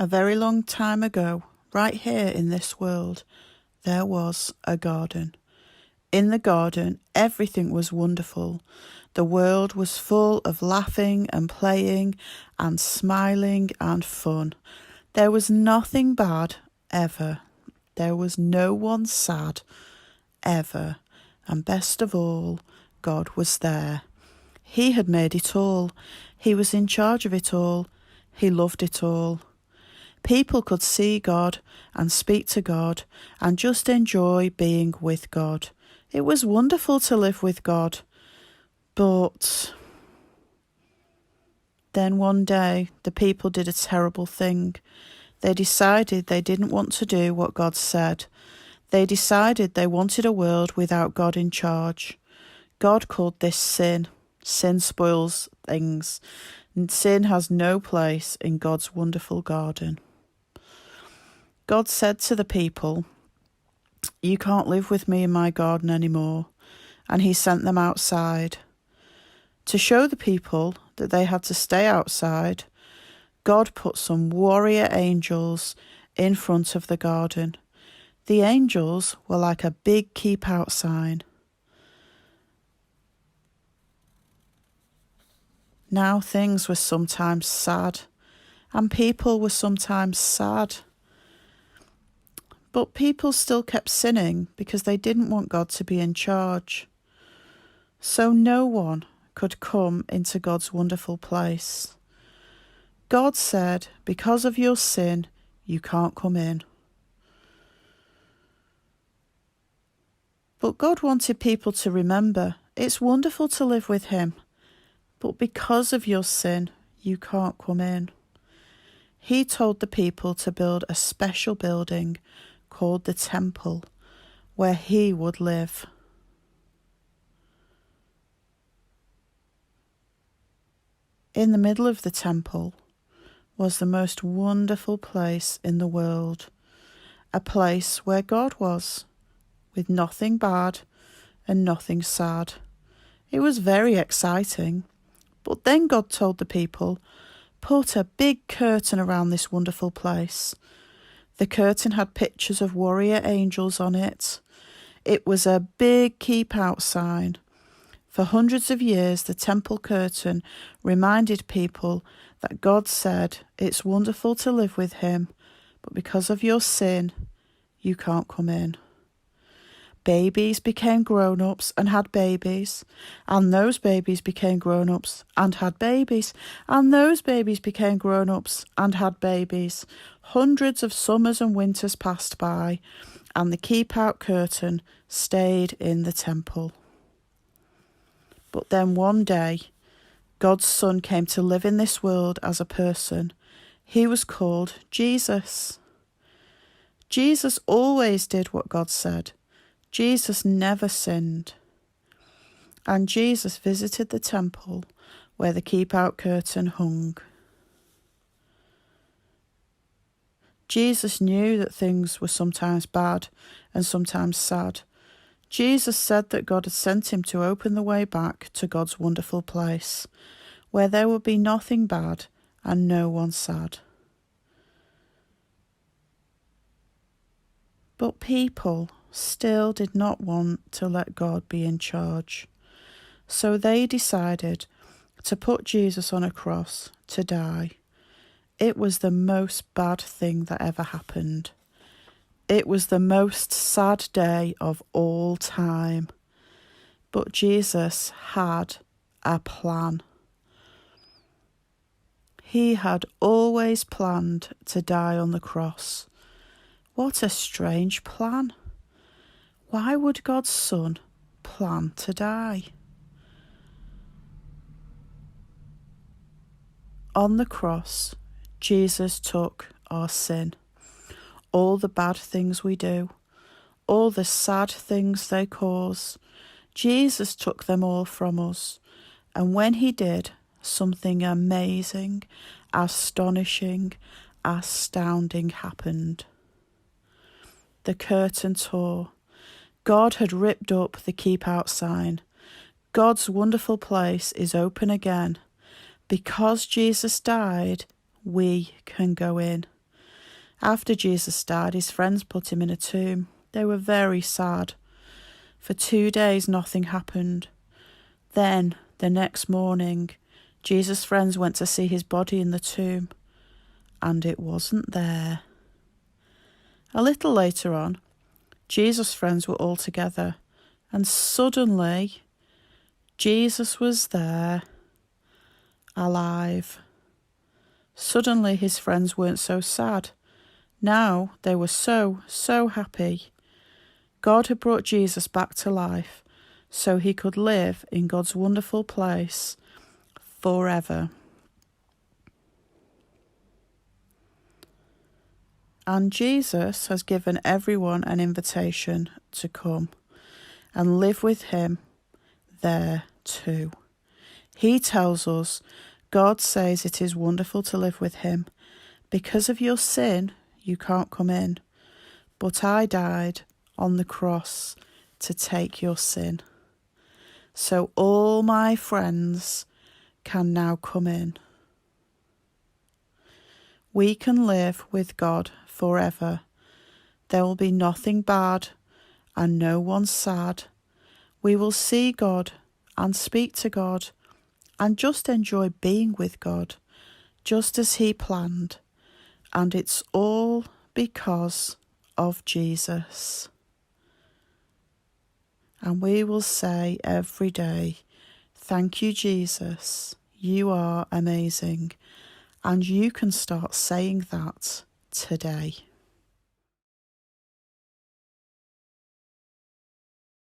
A very long time ago, right here in this world, there was a garden. In the garden, everything was wonderful. The world was full of laughing and playing and smiling and fun. There was nothing bad ever. There was no one sad ever. And best of all, God was there. He had made it all. He was in charge of it all. He loved it all. People could see God and speak to God and just enjoy being with God. It was wonderful to live with God. But then one day the people did a terrible thing. They decided they didn't want to do what God said. They decided they wanted a world without God in charge. God called this sin. Sin spoils things. And sin has no place in God's wonderful garden. God said to the people, "You can't live with me in my garden anymore." And he sent them outside. To show the people that they had to stay outside, God put some warrior angels in front of the garden. The angels were like a big keep out sign. Now things were sometimes sad, and people were sometimes sad. But people still kept sinning because they didn't want God to be in charge. So no one could come into God's wonderful place. God said, because of your sin, you can't come in. But God wanted people to remember, it's wonderful to live with him, but because of your sin, you can't come in. He told the people to build a special building called the temple, where he would live. In the middle of the temple was the most wonderful place in the world, a place where God was, with nothing bad and nothing sad. It was very exciting. But then God told the people, put a big curtain around this wonderful place. The curtain had pictures of warrior angels on it. It was a big keep out sign. For hundreds of years, the temple curtain reminded people that God said, it's wonderful to live with him, but because of your sin, you can't come in. Babies became grown-ups and had babies, and those babies became grown-ups and had babies, and those babies became grown-ups and had babies. Hundreds of summers and winters passed by, and the keep-out curtain stayed in the temple. But then one day, God's Son came to live in this world as a person. He was called Jesus. Jesus always did what God said. Jesus never sinned. And Jesus visited the temple where the keep-out curtain hung. Jesus knew that things were sometimes bad and sometimes sad. Jesus said that God had sent him to open the way back to God's wonderful place, where there would be nothing bad and no one sad. But people still did not want to let God be in charge. So they decided to put Jesus on a cross to die. It was the most bad thing that ever happened. It was the most sad day of all time. But Jesus had a plan. He had always planned to die on the cross. What a strange plan. Why would God's Son plan to die? On the cross, Jesus took our sin, all the bad things we do, all the sad things they cause. Jesus took them all from us, and when he did, something amazing, astonishing, astounding happened. The curtain tore. God had ripped up the keep out sign. God's wonderful place is open again. Because Jesus died, we can go in. After Jesus died, his friends put him in a tomb. They were very sad. For 2 days, nothing happened. Then, the next morning, Jesus' friends went to see his body in the tomb, and it wasn't there. A little later on, Jesus' friends were all together, and suddenly, Jesus was there, alive. Suddenly, his friends weren't so sad. Now they were so happy. God had brought Jesus back to life so he could live in God's wonderful place forever. And Jesus has given everyone an invitation to come and live with him there too. He tells us God says it is wonderful to live with him. Because of your sin, you can't come in. But I died on the cross to take your sin. So all my friends can now come in. We can live with God forever. There will be nothing bad and no one sad. We will see God and speak to God and just enjoy being with God, just as he planned. And it's all because of Jesus. And we will say every day, thank you, Jesus. You are amazing. And you can start saying that today.